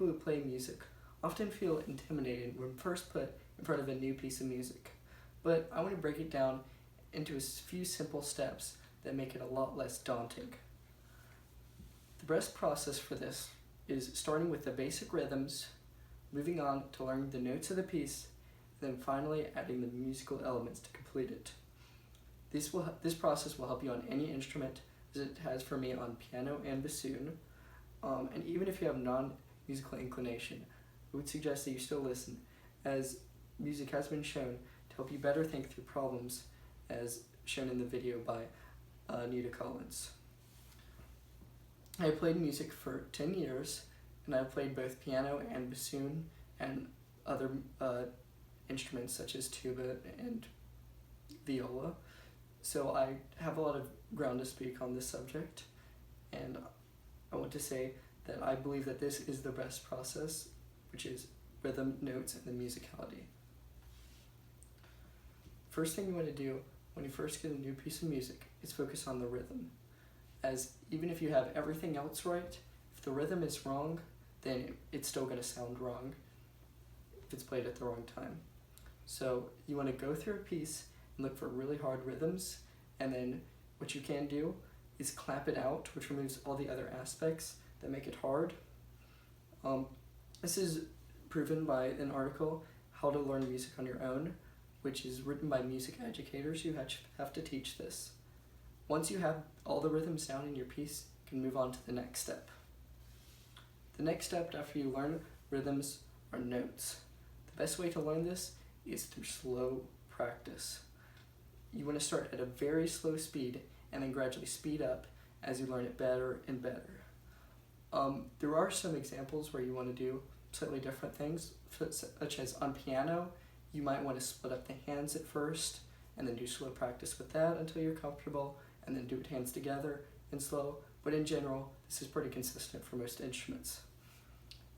people who play music often feel intimidated when first put in front of a new piece of music, but I want to break it down into a few simple steps that make it a lot less daunting. The best process for this is starting with the basic rhythms, moving on to learning the notes of the piece, and then finally adding the musical elements to complete it. This process will help you on any instrument, as it has for me on piano and bassoon, and even if you have non-musical inclination, I would suggest that you still listen, as music has been shown to help you better think through problems, as shown in the video by Anita Collins. I played music for 10 years, and I've played both piano and bassoon and other instruments such as tuba and viola. So I have a lot of ground to speak on this subject, and I want to say that I believe that this is the best process, which is rhythm, notes, and the musicality. First thing you want to do when you first get a new piece of music is focus on the rhythm, as even if you have everything else right, if the rhythm is wrong, then it's still going to sound wrong if it's played at the wrong time. So you want to go through a piece and look for really hard rhythms, and then what you can do is clap it out, which removes all the other aspects that make it hard. This is proven by an article, How to Learn Music on Your Own, which is written by music educators who have to teach this. Once you have all the rhythms down in your piece, you can move on to the next step. The next step after you learn rhythms are notes. The best way to learn this is through slow practice. You want to start at a very slow speed and then gradually speed up as you learn it better and better. There are some examples where you want to do slightly different things, such as on piano, you might want to split up the hands at first and then do slow practice with that until you're comfortable, and then do it hands together and slow, but in general, this is pretty consistent for most instruments.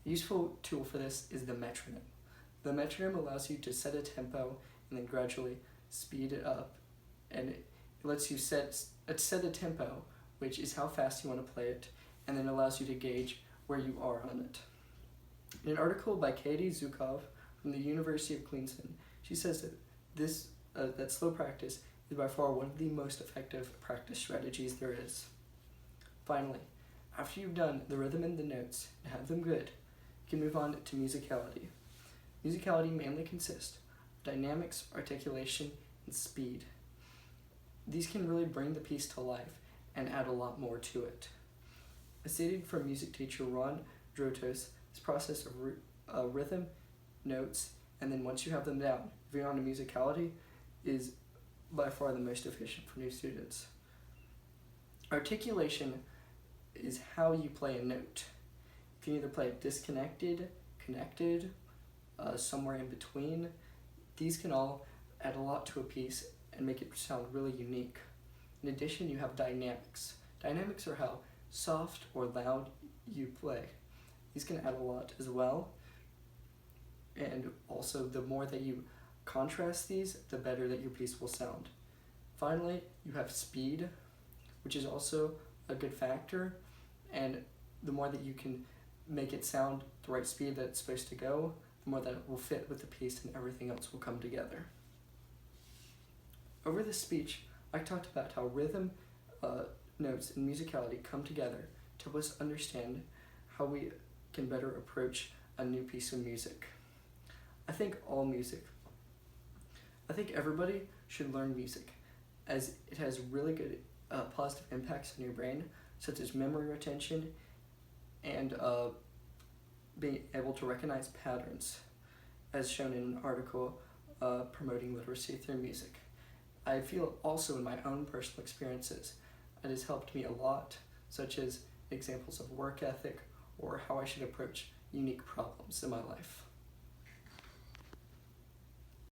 A useful tool for this is the metronome. The metronome allows you to set a tempo and then gradually speed it up, and it lets you set a tempo, which is how fast you want to play it, and then allows you to gauge where you are on it. In an article by Katie Zukov from the University of Queensland, she says that that slow practice is by far one of the most effective practice strategies there is. Finally, after you've done the rhythm and the notes and have them good, you can move on to musicality. Musicality mainly consists of dynamics, articulation, and speed. These can really bring the piece to life and add a lot more to it. As stated from music teacher Ron Drotos, this process of rhythm, notes, and then once you have them down, moving on to musicality is by far the most efficient for new students. Articulation is how you play a note. You can either play it disconnected, connected, somewhere in between. These can all add a lot to a piece and make it sound really unique. In addition, you have dynamics. Dynamics are how soft or loud you play. These can add a lot as well. And also, the more that you contrast these, the better that your piece will sound. Finally, you have speed, which is also a good factor, and the more that you can make it sound the right speed that it's supposed to go, the more that it will fit with the piece and everything else will come together. Over this speech, I talked about how rhythm, notes, and musicality come together to help us understand how we can better approach a new piece of music. I think everybody should learn music, as it has really good positive impacts on your brain, such as memory retention and being able to recognize patterns, as shown in an article promoting literacy through music. I feel also in my own personal experiences, it has helped me a lot, such as examples of work ethic or how I should approach unique problems in my life.